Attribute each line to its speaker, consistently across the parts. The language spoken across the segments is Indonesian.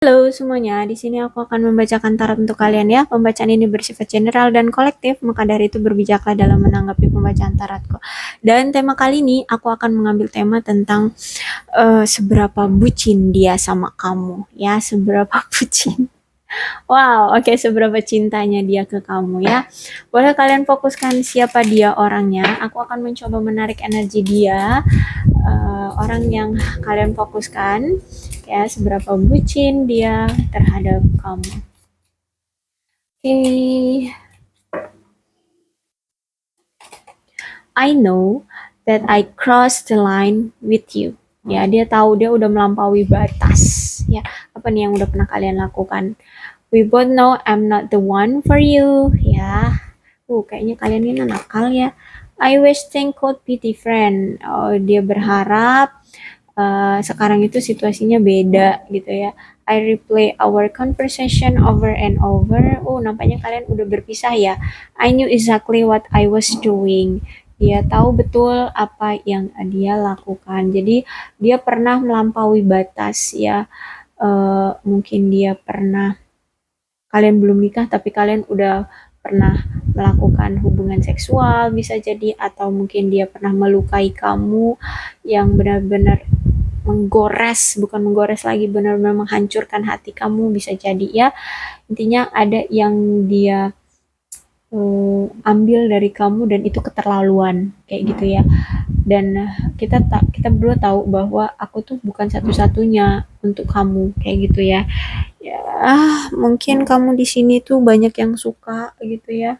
Speaker 1: Halo semuanya, di sini aku akan membacakan tarot untuk kalian ya. Pembacaan ini bersifat general dan kolektif, maka dari itu berbijaklah dalam menanggapi pembacaan tarotku. Dan tema kali ini aku akan mengambil tema tentang seberapa bucin dia sama kamu, ya, seberapa bucin. Wow, oke, seberapa cintanya dia ke kamu ya. Boleh kalian fokuskan siapa dia orangnya. Aku akan mencoba menarik energi dia, orang yang kalian fokuskan, ya, seberapa bucin dia terhadap kamu. Oke, I know that I crossed the line with you. Ya, dia tahu dia udah melampaui batas. Ya, apa nih yang udah pernah kalian lakukan? We both know I'm not the one for you. Ya, kayaknya kalian ini nakal ya. I wish things could be different. Oh, dia berharap sekarang itu situasinya beda gitu ya. I replay our conversation over and over. Oh, nampaknya kalian udah berpisah ya. I knew exactly what I was doing. Dia tahu betul apa yang dia lakukan. Jadi dia pernah melampaui batas ya. Mungkin dia pernah, kalian belum nikah tapi kalian udah pernah melakukan hubungan seksual bisa jadi, atau mungkin dia pernah melukai kamu yang benar-benar bukan menggores lagi, benar-benar menghancurkan hati kamu bisa jadi ya. Intinya ada yang dia ambil dari kamu dan itu keterlaluan kayak gitu ya. Dan kita berdua tahu bahwa aku tuh bukan satu-satunya untuk kamu kayak gitu ya. Ya, mungkin kamu di sini tuh banyak yang suka gitu ya.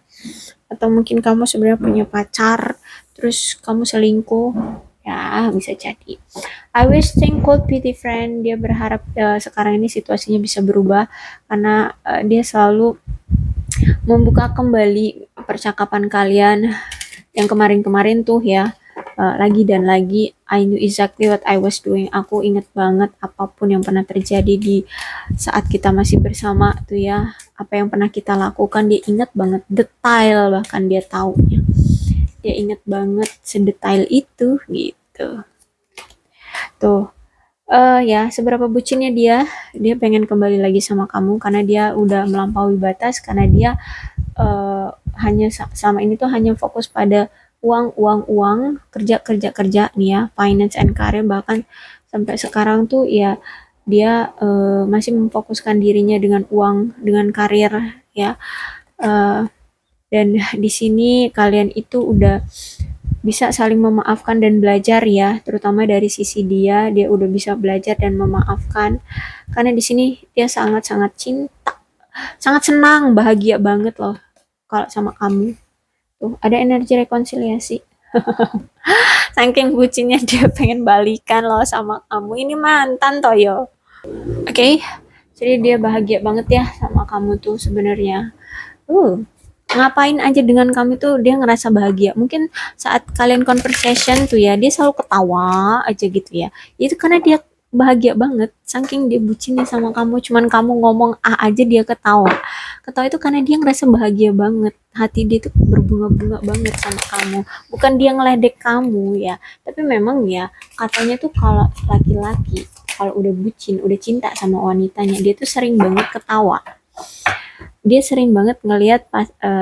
Speaker 1: Atau mungkin kamu sebenarnya punya pacar, terus kamu selingkuh. Ya, bisa jadi. I wish things could be different. Dia berharap sekarang ini situasinya bisa berubah karena dia selalu membuka kembali percakapan kalian yang kemarin-kemarin tuh ya. Lagi dan lagi, I knew exactly what I was doing. Aku inget banget apapun yang pernah terjadi di saat kita masih bersama tuh ya. Apa yang pernah kita lakukan, dia inget banget detail, bahkan dia tahu. Dia inget banget sedetail itu gitu. Tuh, ya, seberapa bucinnya dia pengen kembali lagi sama kamu karena dia udah melampaui batas, karena dia hanya selama ini tuh hanya fokus pada uang, uang, uang, kerja, kerja, kerja nih ya, finance and career. Bahkan sampai sekarang tuh ya dia masih memfokuskan dirinya dengan uang, dengan karir ya. Dan di sini kalian itu udah bisa saling memaafkan dan belajar ya, terutama dari sisi dia udah bisa belajar dan memaafkan karena di sini dia sangat-sangat cinta, sangat senang, bahagia banget loh kalau sama kamu. Tuh, ada energi rekonsiliasi. Saking bucinnya dia pengen balikan loh sama kamu. Ini mantan Toyo. Oke. Jadi dia bahagia banget ya sama kamu tuh sebenarnya. Ngapain aja dengan kamu tuh dia ngerasa bahagia. Mungkin saat kalian conversation tuh ya, dia selalu ketawa aja gitu ya. Itu karena dia bahagia banget, saking dia bucinnya sama kamu. Cuman kamu ngomong aja dia ketawa. Ketawa itu karena dia ngerasa bahagia banget. Hati dia tuh berbunga-bunga banget sama kamu. Bukan dia ngeledek kamu ya, tapi memang ya katanya tuh kalau laki-laki kalau udah bucin, udah cinta sama wanitanya, dia tuh sering banget ketawa. Dia sering banget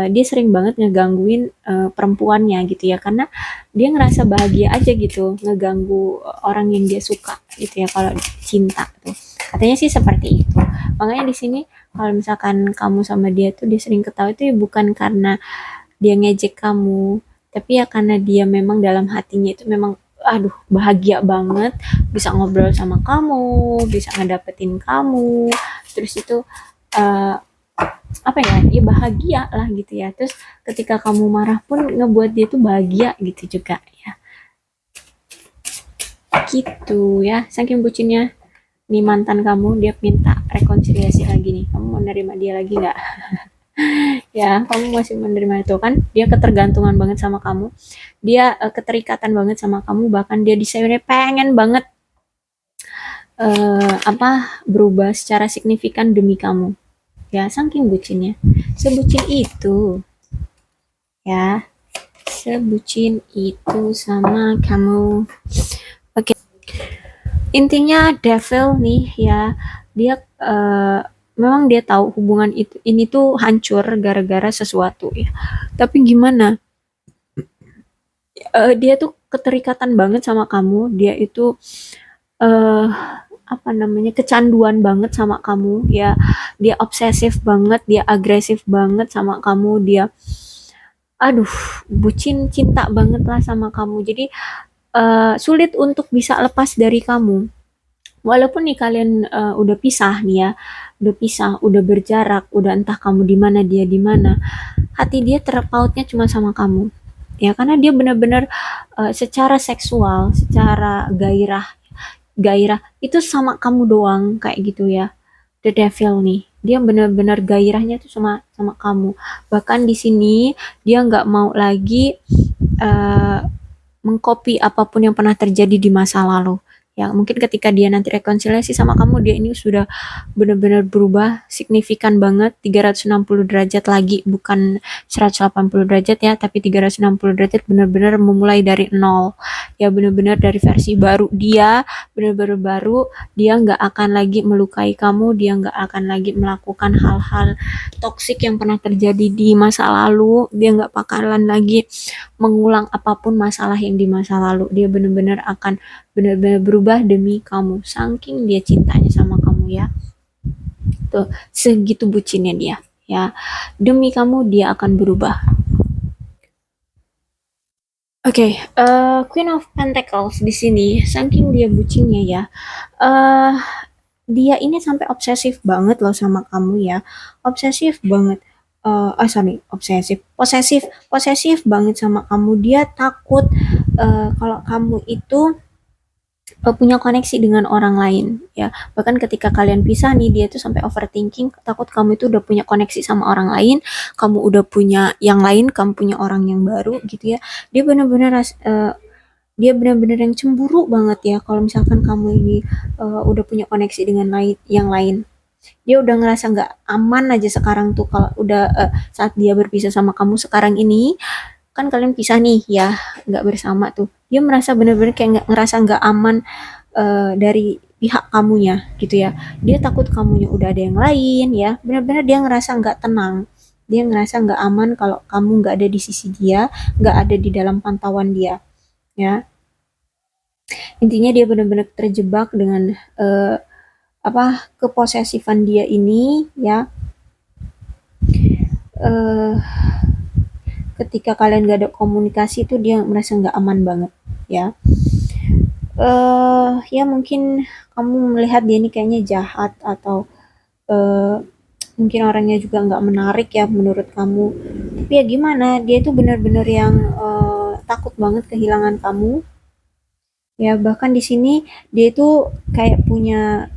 Speaker 1: dia sering banget ngegangguin perempuannya gitu ya, karena dia ngerasa bahagia aja gitu ngeganggu orang yang dia suka gitu ya kalau cinta tuh, katanya sih seperti itu. Makanya di sini kalau misalkan kamu sama dia tuh dia sering ketawa itu ya bukan karena dia ngejek kamu, tapi ya karena dia memang dalam hatinya itu memang aduh bahagia banget bisa ngobrol sama kamu, bisa ngedapetin kamu, terus itu uh, apa ya, dia bahagia lah gitu ya. Terus ketika kamu marah pun ngebuat dia tuh bahagia gitu juga ya, gitu ya. Saking bucinnya nih mantan kamu, dia minta rekonsiliasi lagi nih, kamu mau nerima dia lagi nggak? Ya, kamu masih menerima itu kan, dia ketergantungan banget sama kamu, dia keterikatan banget sama kamu, bahkan dia desainnya pengen banget berubah secara signifikan demi kamu ya, saking bucinnya, sebucin itu ya, sebucin itu sama kamu. Oke, intinya devil nih ya, dia eh, memang dia tahu hubungan itu ini tuh hancur gara-gara sesuatu ya. Tapi gimana? Dia tuh keterikatan banget sama kamu. Dia itu eh apa namanya, kecanduan banget sama kamu ya. Dia obsesif banget, dia agresif banget sama kamu. Dia aduh, bucin cinta banget lah sama kamu. Jadi sulit untuk bisa lepas dari kamu. Walaupun nih kalian udah pisah nih ya, udah pisah, udah berjarak, udah entah kamu di mana dia di mana, hati dia terpautnya cuma sama kamu. Ya karena dia benar-benar secara seksual, secara gairah, gairah itu sama kamu doang kayak gitu ya. The Devil nih, dia benar-benar gairahnya tuh sama sama kamu. Bahkan di sini dia nggak mau lagi eh, mengcopy apapun yang pernah terjadi di masa lalu. Ya, mungkin ketika dia nanti rekonsiliasi sama kamu, dia ini sudah benar-benar berubah signifikan banget 360 derajat lagi, bukan 180 derajat ya, tapi 360 derajat benar-benar memulai dari nol. Ya benar-benar dari versi baru dia, benar-benar baru, dia nggak akan lagi melukai kamu, dia nggak akan lagi melakukan hal-hal toksik yang pernah terjadi di masa lalu, dia nggak bakalan lagi mengulang apapun masalah yang di masa lalu. Dia benar-benar akan benar-benar berubah demi kamu. Saking dia cintanya sama kamu ya. Tuh, segitu bucinnya dia. Ya, demi kamu dia akan berubah. Oke, Queen of Pentacles di sini, saking dia bucinnya ya, eh dia ini sampai obsesif banget loh sama kamu ya, obsesif banget. Sorry, obsesif, posesif, posesif banget sama kamu. Dia takut kalau kamu itu punya koneksi dengan orang lain ya. Bahkan ketika kalian pisah nih, dia tuh sampai overthinking, takut kamu itu udah punya koneksi sama orang lain, kamu udah punya yang lain, kamu punya orang yang baru gitu ya. Dia benar-benar dia benar-benar yang cemburu banget ya kalau misalkan kamu ini udah punya koneksi dengan lain yang lain. Dia udah ngerasa nggak aman aja sekarang tuh kalau udah saat dia berpisah sama kamu sekarang ini. Kan kalian pisah nih ya, nggak bersama tuh, dia merasa bener-bener kayak nggak ngerasa nggak aman dari pihak kamunya gitu ya. Dia takut kamunya udah ada yang lain ya, benar-benar dia ngerasa nggak tenang, dia ngerasa nggak aman kalau kamu nggak ada di sisi dia, nggak ada di dalam pantauan dia ya. Intinya dia benar-benar terjebak dengan eh, apa, keposesifan dia ini ya. eh Ketika kalian gak ada komunikasi itu dia merasa nggak aman banget ya. Ya mungkin kamu melihat dia ini kayaknya jahat atau eh, mungkin orangnya juga nggak menarik ya menurut kamu. Tapi ya gimana, dia itu benar-benar yang takut banget kehilangan kamu. Ya bahkan di sini dia itu kayak punya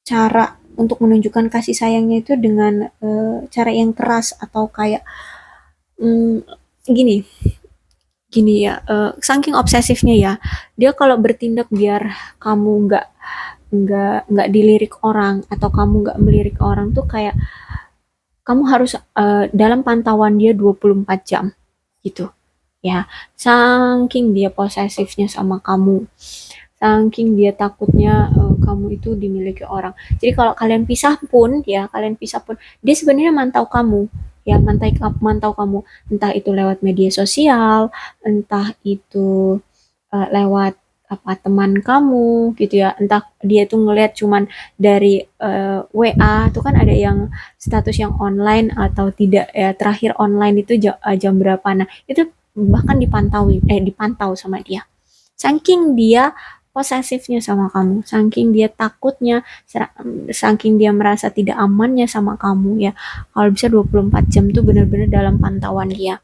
Speaker 1: cara untuk menunjukkan kasih sayangnya itu dengan cara yang keras atau kayak mm, gini gini ya, saking obsesifnya ya, dia kalau bertindak biar kamu nggak dilirik orang atau kamu nggak melirik orang tuh kayak kamu harus dalam pantauan dia 24 jam gitu ya. Saking dia posesifnya sama kamu, saking dia takutnya kamu itu dimiliki orang. Jadi kalau kalian pisah pun ya, kalian pisah pun dia sebenarnya mantau kamu ya, mantau kamu, entah itu lewat media sosial, entah itu lewat apa teman kamu gitu ya, entah dia tuh ngelihat cuman dari WA tuh kan ada yang status yang online atau tidak ya, terakhir online itu jam berapa, nah itu bahkan dipantau sama dia. Saking dia posesifnya sama kamu, saking dia takutnya, saking dia merasa tidak amannya sama kamu ya. Kalau bisa 24 jam tuh benar-benar dalam pantauan dia.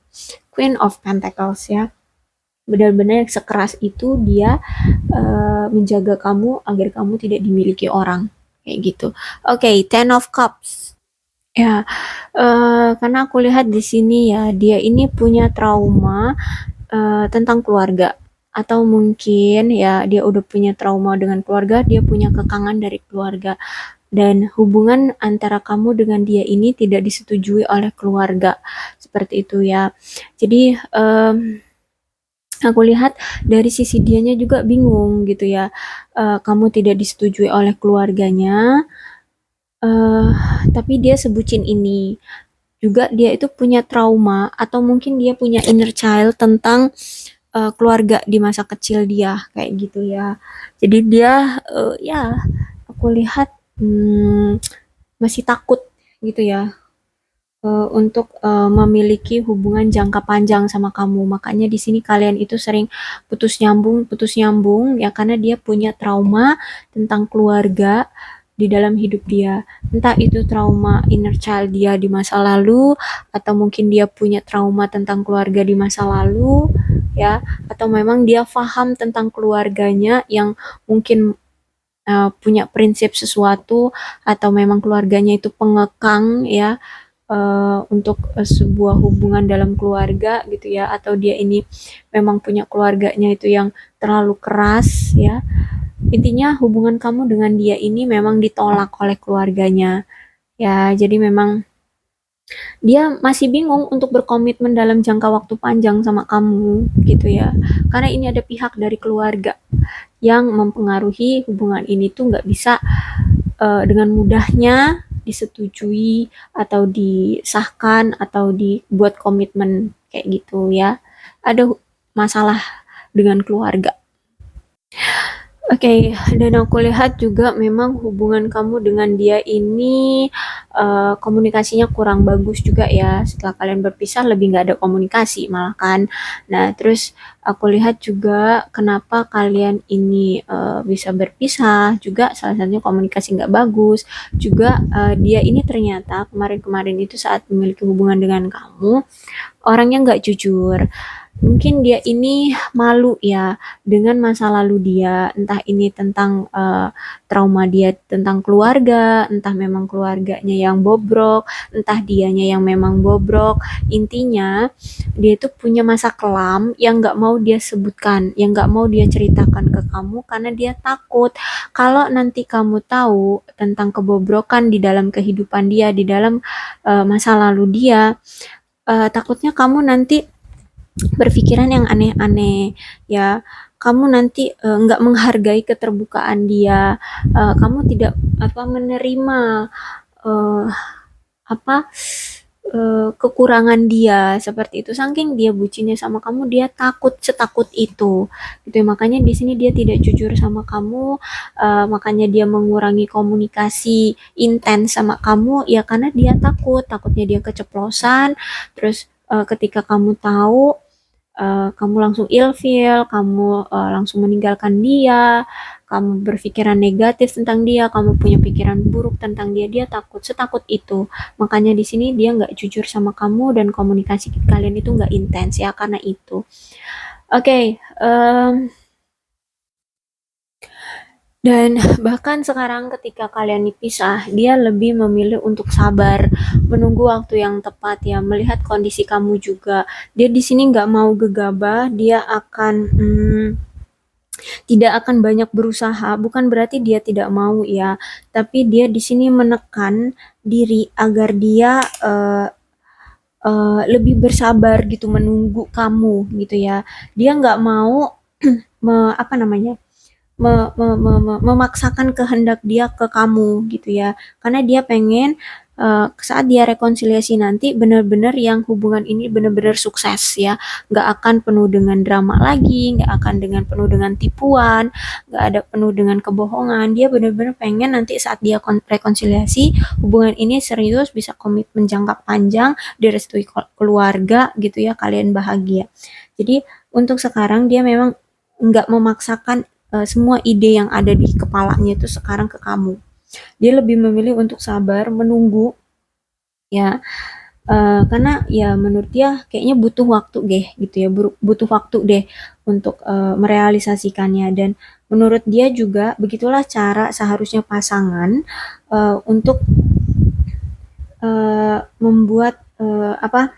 Speaker 1: Queen of Pentacles ya. Benar-benar sekeras itu dia menjaga kamu agar kamu tidak dimiliki orang. Kayak gitu. Oke, okay, Ten of Cups. Ya, karena aku lihat di sini ya, dia ini punya trauma tentang keluarga, atau mungkin ya dia udah punya trauma dengan keluarga, dia punya kekangan dari keluarga, dan hubungan antara kamu dengan dia ini tidak disetujui oleh keluarga seperti itu ya. Jadi aku lihat dari sisi dianya juga bingung gitu ya. Kamu tidak disetujui oleh keluarganya, tapi dia sebutin ini. Juga dia itu punya trauma atau mungkin dia punya inner child tentang keluarga di masa kecil dia kayak gitu ya. Jadi dia ya aku lihat masih takut gitu ya untuk memiliki hubungan jangka panjang sama kamu. Makanya di sini kalian itu sering putus nyambung ya karena dia punya trauma tentang keluarga di dalam hidup dia. Entah itu trauma inner child dia di masa lalu atau mungkin dia punya trauma tentang keluarga di masa lalu ya atau memang dia paham tentang keluarganya yang mungkin punya prinsip sesuatu atau memang keluarganya itu pengekang ya untuk sebuah hubungan dalam keluarga gitu ya atau dia ini memang punya keluarganya itu yang terlalu keras ya intinya hubungan kamu dengan dia ini memang ditolak oleh keluarganya ya jadi memang dia masih bingung untuk berkomitmen dalam jangka waktu panjang sama kamu gitu ya karena ini ada pihak dari keluarga yang mempengaruhi hubungan ini tuh nggak bisa dengan mudahnya disetujui atau disahkan atau dibuat komitmen kayak gitu ya. Ada masalah dengan keluarga. Oke, dan aku lihat juga memang hubungan kamu dengan dia ini komunikasinya kurang bagus juga ya. Setelah kalian berpisah lebih nggak ada komunikasi malah kan. Nah, terus aku lihat juga kenapa kalian ini bisa berpisah juga salah satunya komunikasi nggak bagus. Juga dia ini ternyata kemarin-kemarin itu saat memiliki hubungan dengan kamu orangnya nggak jujur. Mungkin dia ini malu ya dengan masa lalu dia, entah ini tentang trauma dia tentang keluarga, entah memang keluarganya yang bobrok, entah dianya yang memang bobrok. Intinya dia itu punya masa kelam yang nggak mau dia sebutkan, yang nggak mau dia ceritakan ke kamu karena dia takut kalau nanti kamu tahu tentang kebobrokan di dalam kehidupan dia, di dalam masa lalu dia, takutnya kamu nanti berpikiran yang aneh-aneh ya kamu nanti nggak menghargai keterbukaan dia kamu tidak apa menerima eh, apa kekurangan dia seperti itu saking dia bucinnya sama kamu dia takut setakut itu gitu ya. Makanya di sini dia tidak jujur sama kamu makanya dia mengurangi komunikasi intens sama kamu ya karena dia takutnya dia keceplosan terus ketika kamu tahu kamu langsung ilfeel, kamu langsung meninggalkan dia, kamu berpikiran negatif tentang dia, kamu punya pikiran buruk tentang dia, dia takut, setakut itu. Makanya di sini dia nggak jujur sama kamu dan komunikasi kalian itu nggak intens ya karena itu. Oke, okay, dan bahkan sekarang ketika kalian dipisah, dia lebih memilih untuk sabar, menunggu waktu yang tepat ya, melihat kondisi kamu juga. Dia di sini nggak mau gegabah, dia akan tidak akan banyak berusaha. Bukan berarti dia tidak mau ya, tapi dia di sini menekan diri agar dia lebih bersabar gitu menunggu kamu gitu ya. Dia nggak mau apa namanya memaksakan kehendak dia ke kamu gitu ya karena dia pengen saat dia rekonsiliasi nanti benar-benar yang hubungan ini benar-benar sukses ya nggak akan penuh dengan drama lagi nggak akan dengan penuh dengan tipuan nggak ada penuh dengan kebohongan dia benar-benar pengen nanti saat dia rekonsiliasi hubungan ini serius bisa komitmen jangka panjang direstui keluarga gitu ya kalian bahagia jadi untuk sekarang dia memang nggak memaksakan semua ide yang ada di kepalanya itu sekarang ke kamu. Dia lebih memilih untuk sabar, menunggu, ya, karena ya menurut dia kayaknya butuh waktu deh, gitu ya, butuh waktu deh untuk merealisasikannya dan menurut dia juga begitulah cara seharusnya pasangan untuk membuat apa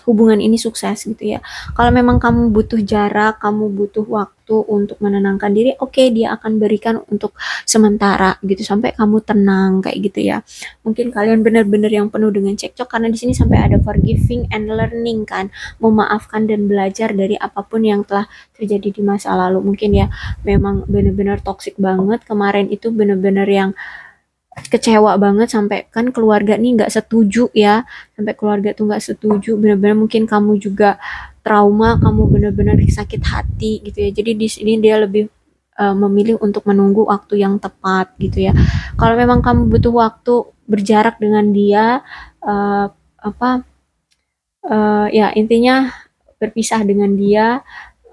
Speaker 1: hubungan ini sukses gitu ya. Kalau memang kamu butuh jarak, kamu butuh waktu untuk menenangkan diri, oke dia akan berikan untuk sementara gitu sampai kamu tenang kayak gitu ya. Mungkin kalian benar-benar yang penuh dengan cekcok karena di sini sampai ada forgiving and learning kan, memaafkan dan belajar dari apapun yang telah terjadi di masa lalu. Mungkin ya memang benar-benar toxic banget kemarin itu benar-benar yang kecewa banget sampai kan keluarga nih nggak setuju ya, sampai keluarga tuh nggak setuju, bener-bener mungkin kamu juga trauma, kamu bener-bener sakit hati gitu ya. Jadi di sini dia lebih memilih untuk menunggu waktu yang tepat gitu ya. Kalau memang kamu butuh waktu berjarak dengan dia, uh, apa ya intinya berpisah dengan dia,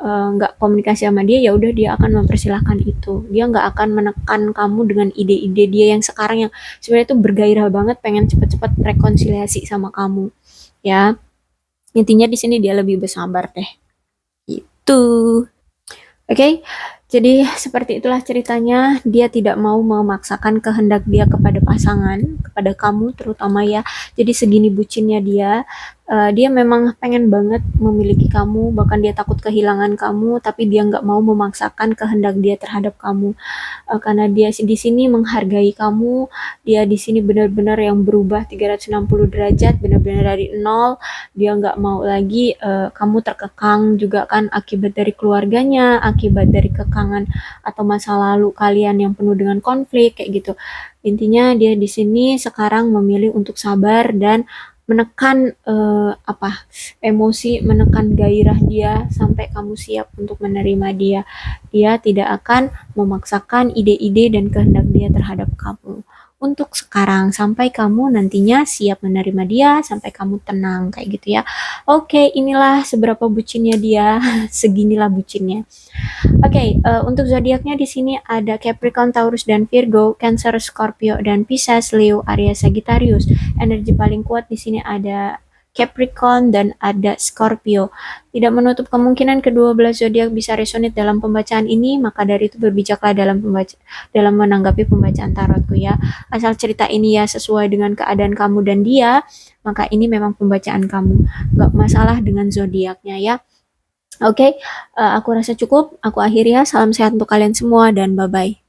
Speaker 1: nggak komunikasi sama dia, ya udah dia akan mempersilahkan itu. Dia nggak akan menekan kamu dengan ide-ide dia yang sekarang yang sebenarnya itu bergairah banget pengen cepet-cepet rekonsiliasi sama kamu. Ya, intinya di sini dia lebih bersabar deh. Itu. Oke, okay? Jadi seperti itulah ceritanya. Dia tidak mau memaksakan kehendak dia kepada pasangan, kepada kamu terutama ya. Jadi segini bucinnya dia. Dia memang pengen banget memiliki kamu, bahkan dia takut kehilangan kamu, tapi dia nggak mau memaksakan kehendak dia terhadap kamu. Karena dia di sini menghargai kamu, dia di sini benar-benar yang berubah 360 derajat, benar-benar dari nol. Dia nggak mau lagi kamu terkekang juga kan akibat dari keluarganya, akibat dari kekangan atau masa lalu kalian yang penuh dengan konflik kayak gitu. Intinya dia di sini sekarang memilih untuk sabar dan menekan emosi, menekan gairah dia sampai kamu siap untuk menerima dia. Dia tidak akan memaksakan ide-ide dan kehendak dia terhadap kamu untuk sekarang sampai kamu nantinya siap menerima dia, sampai kamu tenang kayak gitu ya. Oke, inilah seberapa bucinnya dia. Seginilah bucinnya. Oke, untuk zodiaknya di sini ada Capricorn, Taurus dan Virgo, Cancer, Scorpio dan Pisces, Leo, Aries, Sagittarius. Energi paling kuat di sini ada Capricorn dan ada Scorpio. Tidak menutup kemungkinan kedua belah zodiak bisa resonate dalam pembacaan ini, maka dari itu berbijaklah dalam menanggapi pembacaan tarotku ya. Asal cerita ini ya sesuai dengan keadaan kamu dan dia, maka ini memang pembacaan kamu. Gak masalah dengan zodiaknya ya. Oke, aku rasa cukup. Aku akhiri ya. Salam sehat untuk kalian semua dan bye-bye.